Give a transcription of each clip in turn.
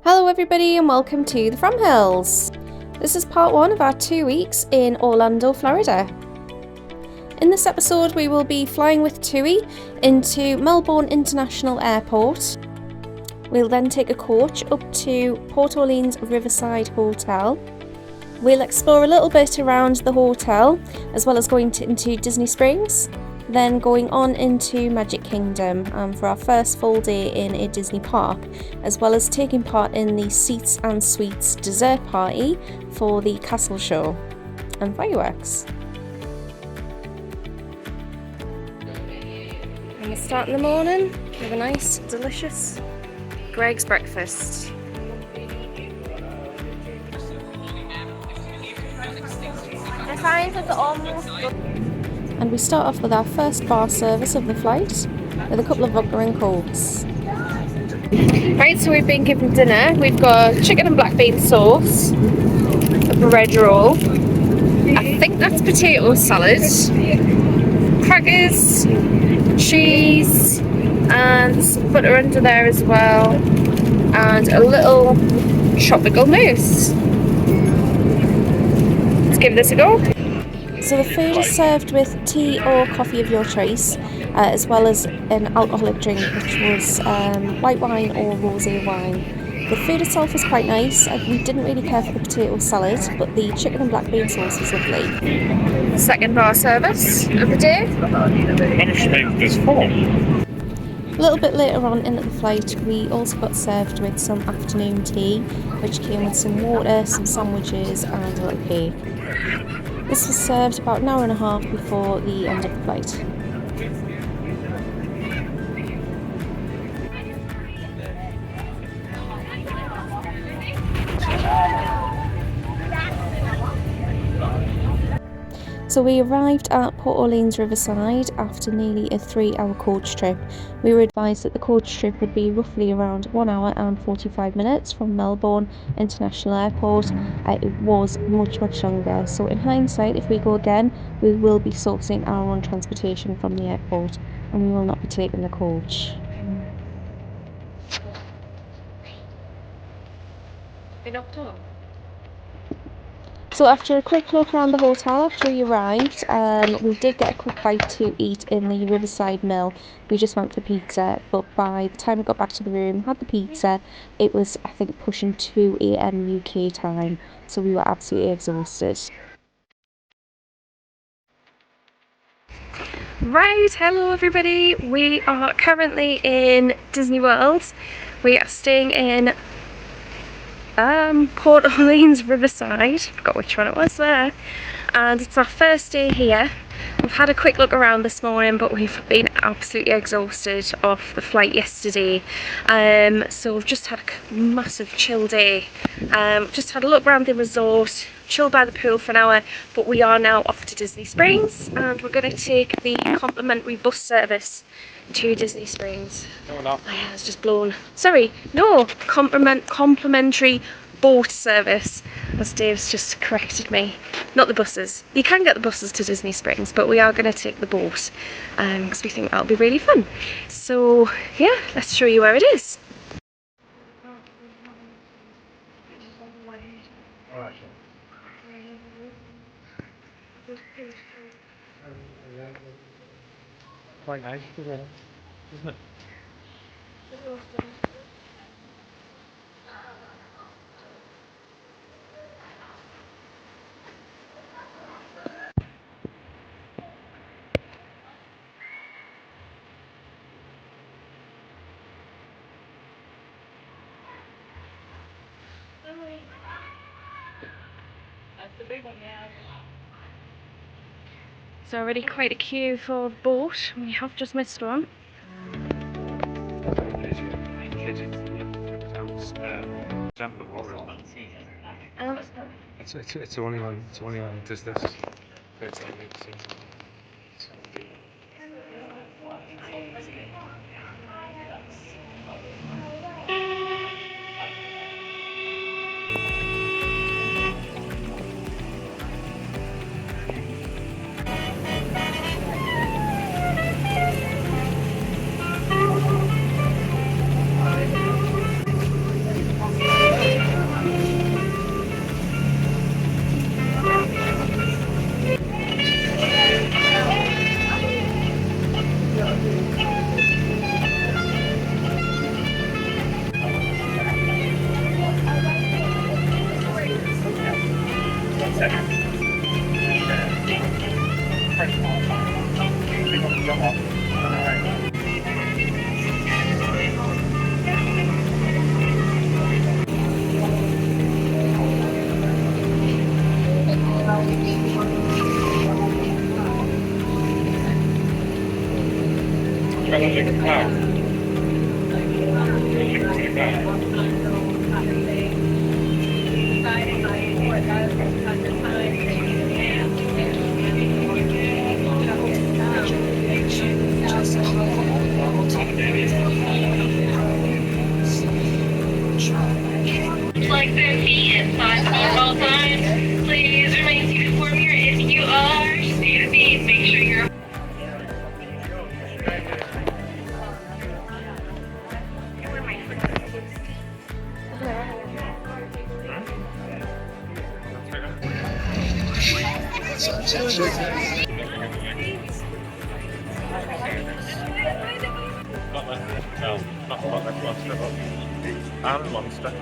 Hello everybody and welcome to the From Hills. This is part 1 of our 2 weeks in Orlando, Florida. In this episode we will be flying with TUI into Melbourne International Airport. We'll then take a coach up to Port Orleans Riverside Hotel. We'll explore a little bit around the hotel as well as going into Disney Springs, then going on into Magic Kingdom for our first full day in a Disney park, as well as taking part in the Seats and Suites dessert party for the castle show and fireworks. And we'll start in the morning with a nice, delicious Greg's breakfast. And we start off with our first bar service of the flight with a couple of vodka and cokes. Right, so we've been given dinner. We've got chicken and black bean sauce, a bread roll, I think that's potato salad, crackers, cheese, and some butter under there as well, and a little tropical mousse. Let's give this a go. So the food is served with tea or coffee of your choice, as well as an alcoholic drink, which was white wine or rosé wine. The food itself was quite nice. We didn't really care for the potato salad, but the chicken and black bean sauce was lovely. Second bar service of the day. A little bit later on into the flight, we also got served with some afternoon tea, which came with some water, some sandwiches, and a little cake. This was served about an hour and a half before the end of the flight. So we arrived at Port Orleans Riverside after nearly a 3-hour coach trip. We were advised that the coach trip would be roughly around 1 hour and 45 minutes from Melbourne International Airport. It was much longer. So in hindsight, if we go again, we will be sourcing our own transportation from the airport and we will not be taking the coach. So after a quick look around the hotel after we arrived, we did get a quick bite to eat in the Riverside Mill. We just went for pizza, but by the time we got back to the room, had the pizza, it was, I think, pushing 2 AM UK time, so we were absolutely exhausted. Right, hello everybody, we are currently in Disney World. We are staying in Port Orleans Riverside, forgot which one it was there, and it's our first day here. We've had a quick look around this morning, but we've been absolutely exhausted off the flight yesterday, so we've just had a massive chill day. Just had a look around the resort, chilled by the pool for an hour, but we are now off to Disney Springs and we're going to take the complimentary bus service to Disney Springs. No, we're not. Oh yeah, it's just blown. Sorry, no, complimentary boat service, as Dave's just corrected me. Not the buses. You can get the buses to Disney Springs, but we are going to take the boat because we think that'll be really fun. So yeah, let's show you where it is. Quite nice, isn't it? That's the big one, yeah. It's already quite a queue for a boat. We have just missed one. It's the only one. It's the only one that does this. Like 10 feet and 5 feet at all times. Please remain seated for me, or if you are seated, make sure you're And monster.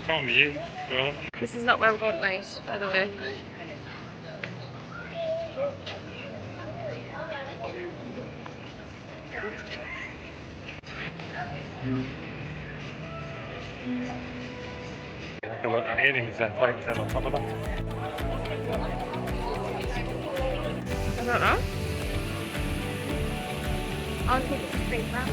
From you, well. This is not where we're going tonight, by the way. I'm eating is that like on top of that. I don't know. I'll take it straight back.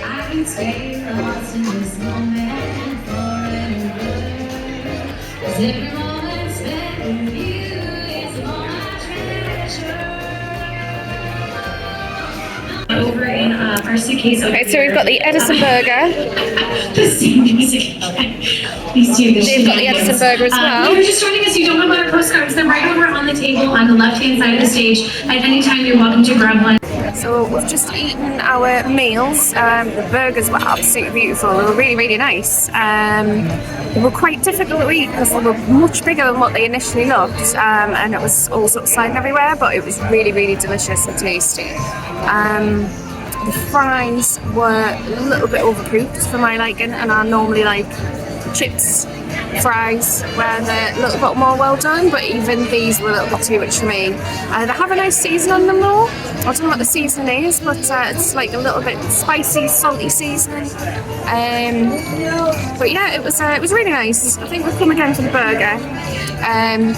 I can stay lost in this moment forever. 'Cause every moment spent with you is all I treasure. Over in our suitcase. Okay, so we've got the Edison burger. The same music again. These two. They've got the Edison burger as well. If you're just joining us, you don't know about our postcards. They're right over on the table on the left-hand side of the stage. At any time, you're welcome to grab one. So we've just eaten our meals. The burgers were absolutely beautiful. They were really, really nice. They were quite difficult to eat because they were much bigger than what they initially looked, and it was all sort of sliding everywhere. But it was really, really delicious and tasty. The fries were a little bit overcooked for my liking, and I normally like chips fries where they're a little bit more well done, but even these were a little bit too much for me. They have a nice season on them though. I don't know what the seasoning is, but it's like a little bit spicy, salty seasoning. But yeah, it was really nice. I think we'll come again for the burger.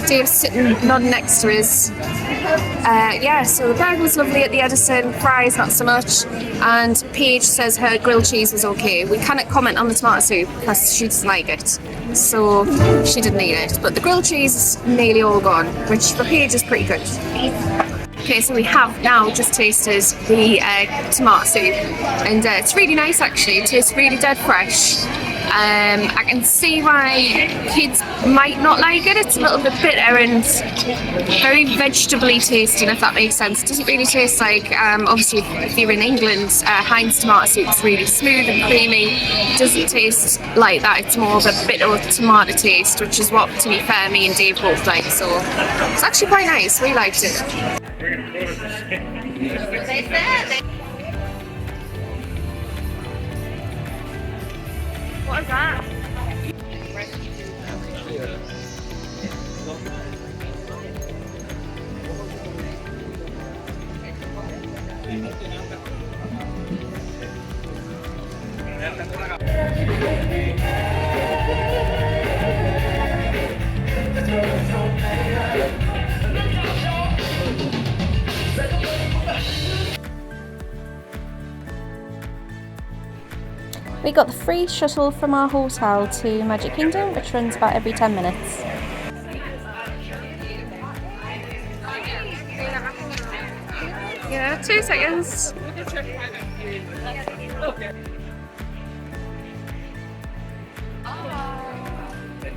Dave's sitting nodding next to us. Yeah, so the burger was lovely at the Edison, fries not so much, and Paige says her grilled cheese was okay. We cannot comment on the tomato soup because she doesn't like it, so she didn't eat it. But the grilled cheese is nearly all gone, which for Paige is pretty good. Okay, so we have now just tasted the tomato soup, and it's really nice actually. It tastes really dead fresh. I can see why kids might not like it. It's a little bit bitter and very vegetably tasting, if that makes sense. It doesn't really taste like, obviously if you're in England, Heinz tomato soup is really smooth and creamy. It doesn't taste like that. It's more of a bitter tomato taste, which is what, to be fair, me and Dave both like. So it's actually quite nice. We liked it. What is that? We got the free shuttle from our hotel to Magic Kingdom, which runs about every 10 minutes. Yeah, 2 seconds.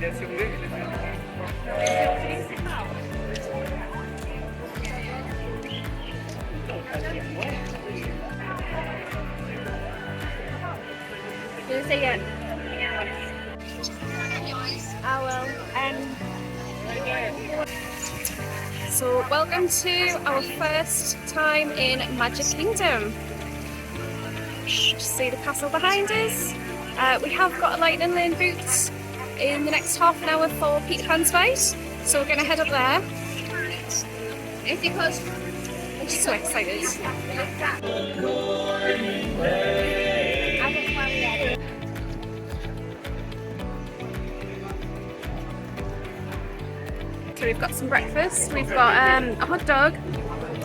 Did I say it? I will. So welcome to our first time in Magic Kingdom. Just see the castle behind us. We have got a lightning lane booked in the next half an hour for Peter Pan's fight, so we're going to head up there. If you could. I'm just so excited. So we've got some breakfast. We've got a hot dog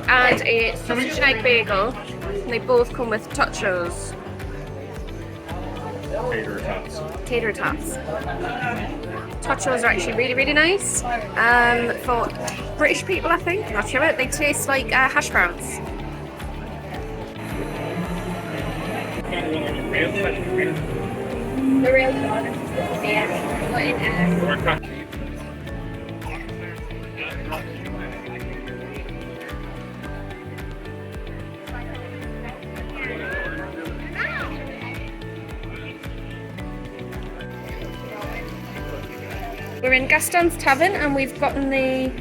and a sausage and egg bagel. And they both come with tachos. Tater tots. Tater tots. Tachos are actually really, really nice. For British people, I think. I'm not sure. They taste like hash browns. The real We're in Gaston's Tavern and we've gotten the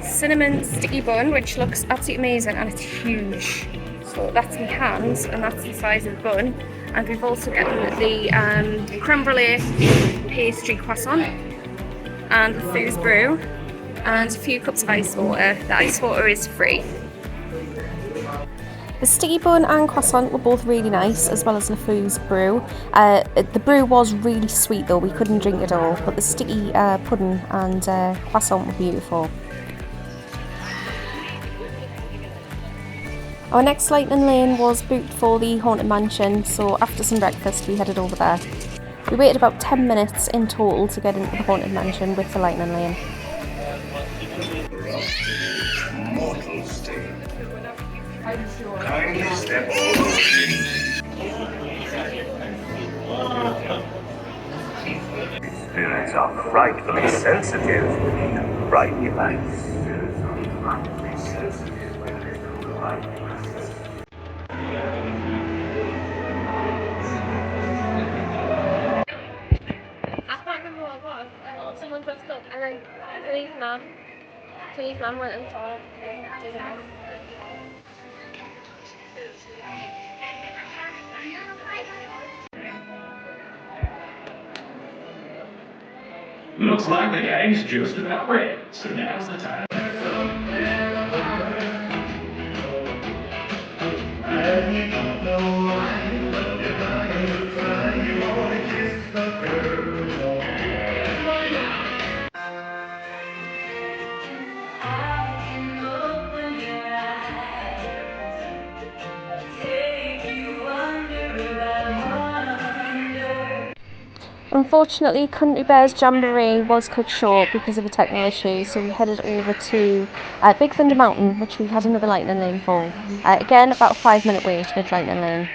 cinnamon sticky bun, which looks absolutely amazing, and it's huge. So that's my hands, and that's the size of the bun. And we've also gotten the creme brulee pastry croissant and the fooze brew and a few cups of ice water. The ice water is free. The sticky bun and croissant were both really nice, as well as the fooze brew. The brew was really sweet though, we couldn't drink it all, but the sticky pudding and croissant were beautiful. Our next lightning lane was booked for the Haunted Mansion, so after some breakfast we headed over there. We waited about 10 minutes in total to get into the Haunted Mansion with the lightning lane. Kindly step forward. Spirits are frightfully sensitive to bright lights. I can't remember what it was. Someone dressed up and then Chinese man went and saw it. Looks like the gang's just about ready, so now's the time. Unfortunately, Country Bears Jamboree was cut short because of a technical issue, so we headed over to Big Thunder Mountain, which we had another lightning lane for. Again, about a 5-minute wait for the lightning lane.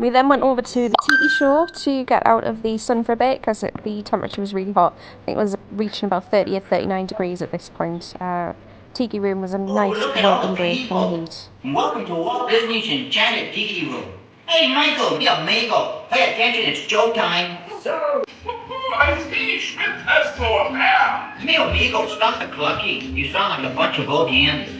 We then went over to the tiki show to get out of the sun for a bit because the temperature was really hot. I think it was reaching about 30 or 39 degrees at this point. Tiki room was a nice welcome break from the heat. Welcome to Walt Disney's Enchanted Tiki Room. Hey, Michael, yeah, Michael. Pay attention, it's showtime. So, I speech with Tesla now. Me amigo, stop the clucking. You sound like a bunch of old hands.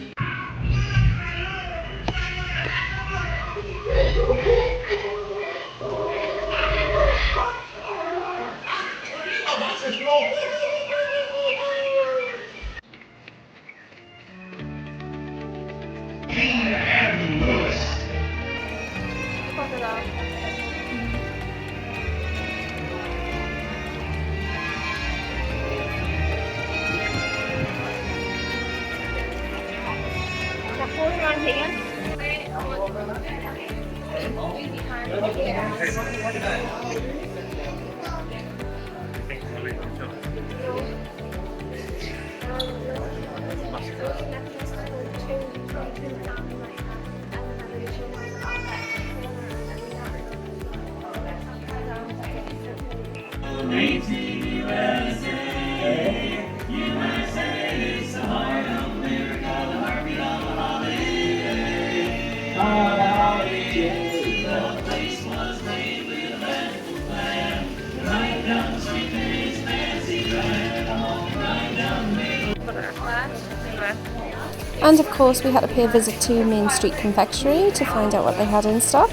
And of course we had to pay a visit to Main Street Confectionery to find out what they had in stock.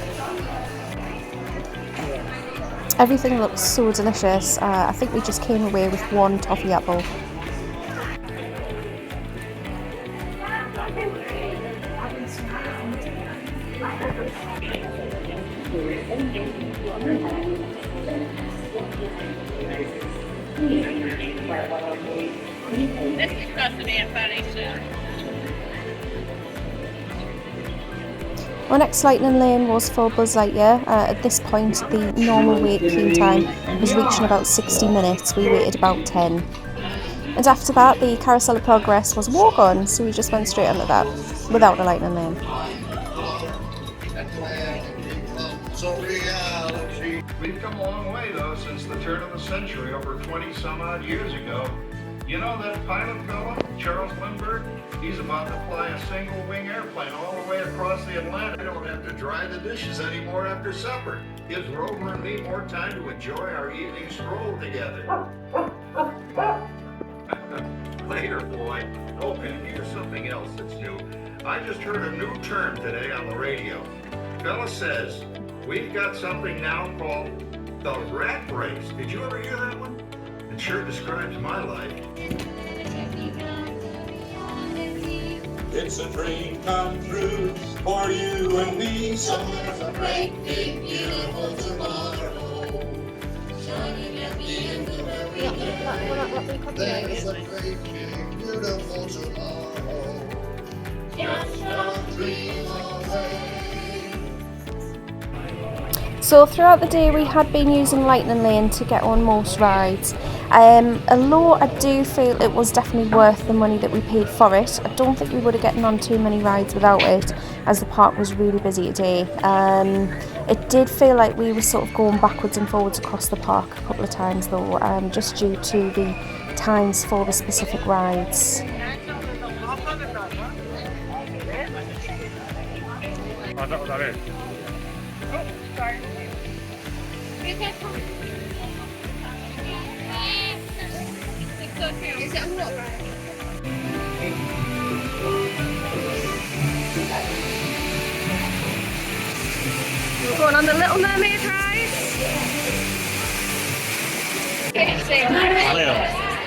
Everything looks so delicious. I think we just came away with one toffee apple. This is supposed to be a funny show. Our next lightning lane was for Buzz Lightyear. At this point the normal wait queue time was reaching about 60 minutes. We waited about 10. And after that the Carousel of Progress was a walk-on, so we just went straight onto that without a lightning lane. We've come a long way, though, since the turn of the century, over 20 some odd years ago. You know that pilot fella, Charles Lindbergh? He's about to fly a single-wing airplane all the way across the Atlantic. I don't have to dry the dishes anymore after supper. Gives Rover and me more time to enjoy our evening stroll together. Later, boy. Oh, and here's something else that's new. I just heard a new term today on the radio. Fella says, we've got something now called the rat race. Did you ever hear that one? It sure describes my life. It's a dream come true for you and me. So there's a great, big, beautiful tomorrow. Shining at the end of every day. There's a great, big, beautiful tomorrow. Just don't dream away. So throughout the day we had been using Lightning Lane to get on most rides. Although I do feel it was definitely worth the money that we paid for it, I don't think we would have gotten on too many rides without it, as the park was really busy today. It did feel like we were sort of going backwards and forwards across the park a couple of times though, just due to the times for the specific rides. I don't know what that is. Sorry. Is that what? We're going on the Little Mermaid ride.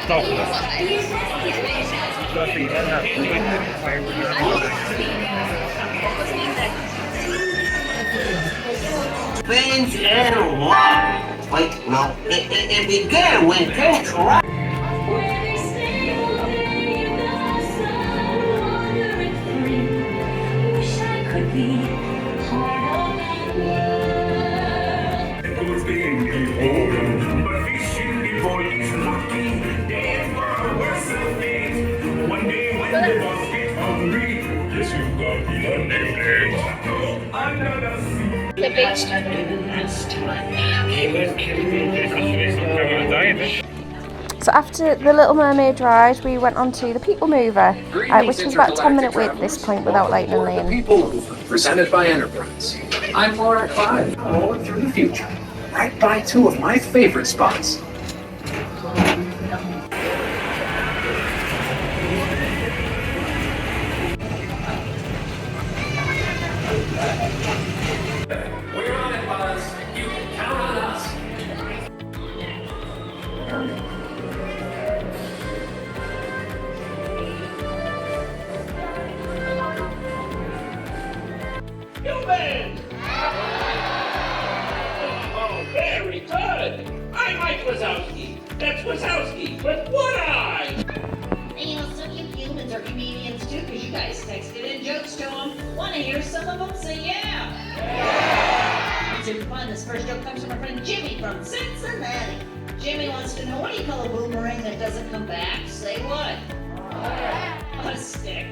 Stop Fans and what? Wait, no, it began when Coach Rock. Where they stay all day in the sun, wandering free. Wish I could be part of that world. It was being beholden, but fishing before it's lucky. Damn for a worse of things. One day when the boss get hungry, yes, you've got the name under the sea. The beach. So after the Little Mermaid ride we went on to the People Mover, which was about a 10-minute wait at this point without Lightning Lane. People Mover, presented by Enterprise. I'm Borak 5, rolling through the future, right by two of my favorite spots. We're on it, Buzz. You can count on us. Human! Oh, very good. I'm Mike Wazowski. That's Wazowski, but one eye. And you know, some of you humans are comedians too, because you guys texted in jokes to them. Want to hear some of them? Say yeah. super fun. This first joke comes from our friend Jimmy from Cincinnati. Jimmy wants to know, what do you call a boomerang that doesn't come back? Say what? A stick.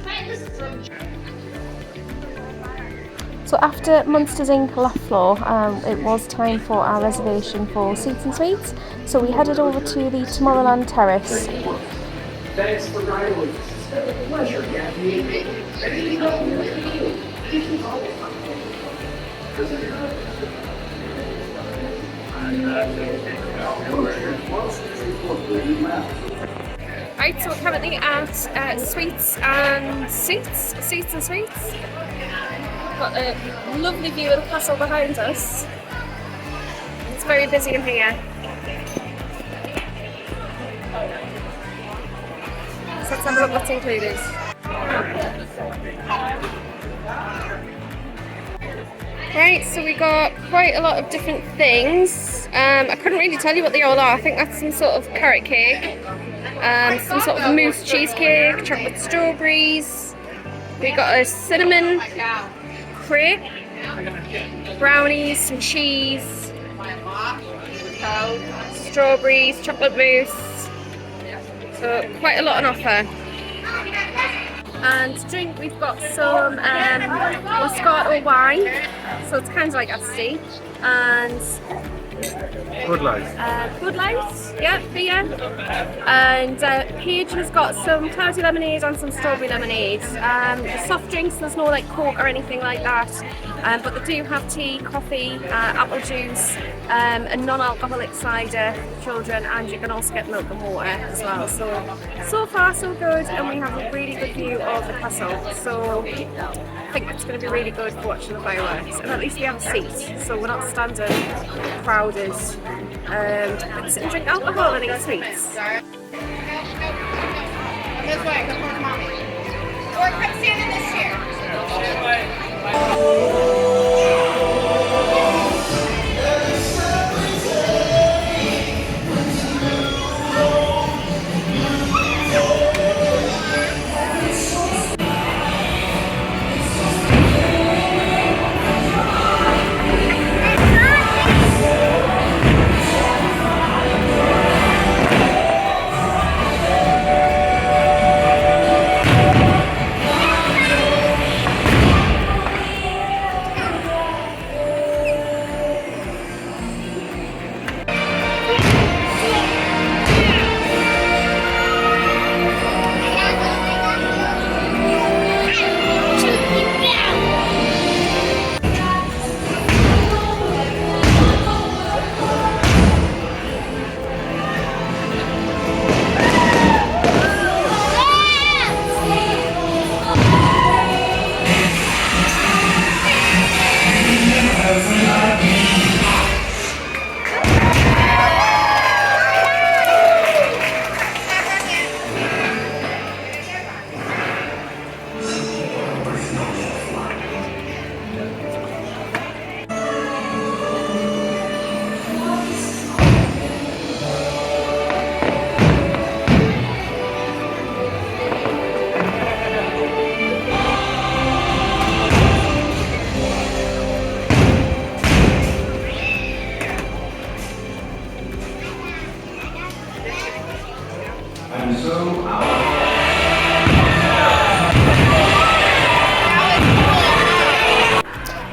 Hi, this is from... So after Munsters Inc. left floor, it was time for our reservation for seats and suites. So we headed over to the Tomorrowland Terrace. Thanks for riding with us. It's been a pleasure, Kathy. Anything else we can do? You can call it. Right, so we're currently at Suites and Seats. Got a lovely view of the castle behind us. It's very busy in here. So let's have a look what's included. Right, so we got quite a lot of different things. I couldn't really tell you what they all are. I think that's some sort of carrot cake, some sort of mousse cheesecake, chocolate strawberries. We got a cinnamon crepe, brownies, some cheese, strawberries, chocolate mousse. So quite a lot on offer. And to drink, we've got some Moscato wine, so it's kind of like iced, and Good life. Good Light, yeah, beer. And Paige has got some cloudy lemonade and some strawberry lemonade. The soft drinks, there's no like Coke or anything like that, but they do have tea, coffee, apple juice, a non-alcoholic cider for children, and you can also get milk and water as well. So far so good, and we have a really good view of the castle. So I think it's going to be really good for watching the fireworks, and at least we have a seat, so we're not standing crowded. And sit and drink alcohol and eat sweets. This way, come on, mommy. Or come stand in this chair.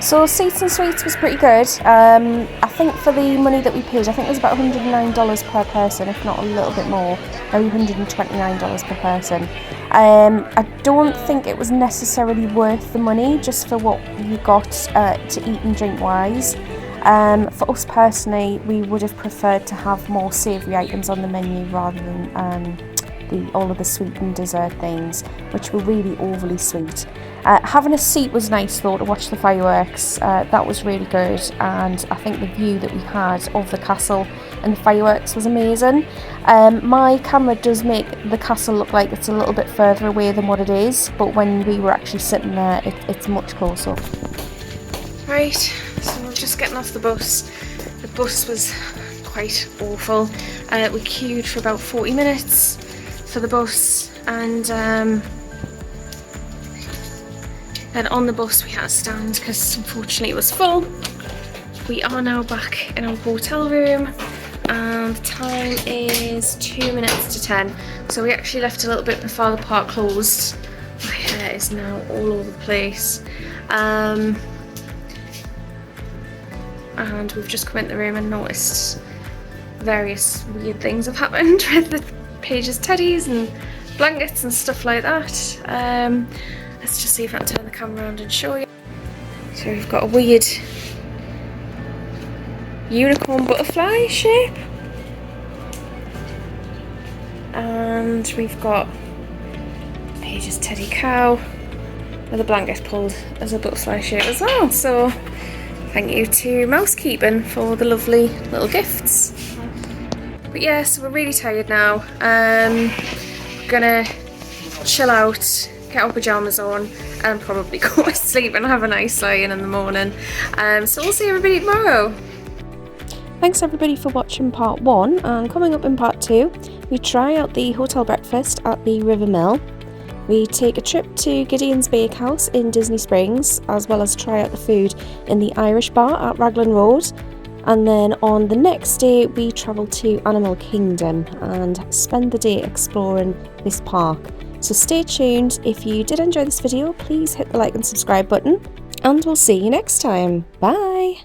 So Seats and Suites was pretty good. I think for the money that we paid, I think it was about $109 per person, if not a little bit more, maybe $129 per person. I don't think it was necessarily worth the money just for what you got to eat and drink wise. For us personally, we would have preferred to have more savoury items on the menu rather than all of the sweet and dessert things, which were really overly sweet. Having a seat was nice though to watch the fireworks. That was really good, and I think the view that we had of the castle and the fireworks was amazing. My camera does make the castle look like it's a little bit further away than what it is, but when we were actually sitting there, it's much closer. Right, so we're just getting off the bus. The bus was quite awful. We queued for about 40 minutes for the bus, and Then on the bus we had to stand because unfortunately it was full. We are now back in our hotel room and the time is 2 minutes to 10. So we actually left a little bit before the park closed. My hair is now all over the place. And we've just come into the room and noticed various weird things have happened with the Paige's teddies and blankets and stuff like that. Let's just see if I can turn the camera around and show you. So we've got a weird unicorn butterfly shape, and we've got Paige's teddy cow with a blanket pulled as a butterfly shape as well. So thank you to Mousekeeping for the lovely little gifts. But yeah, so we're really tired now. Gonna chill out, get our pyjamas on and probably go to sleep and have a nice lie-in in the morning. So we'll see everybody tomorrow. Thanks everybody for watching part 1, and coming up in part 2 we try out the hotel breakfast at the River Mill. We take a trip to Gideon's Bakehouse in Disney Springs, as well as try out the food in the Irish bar at Raglan Road. And then on the next day we travel to Animal Kingdom and spend the day exploring this park. So stay tuned. If you did enjoy this video, please hit the like and subscribe button, and we'll see you next time. Bye!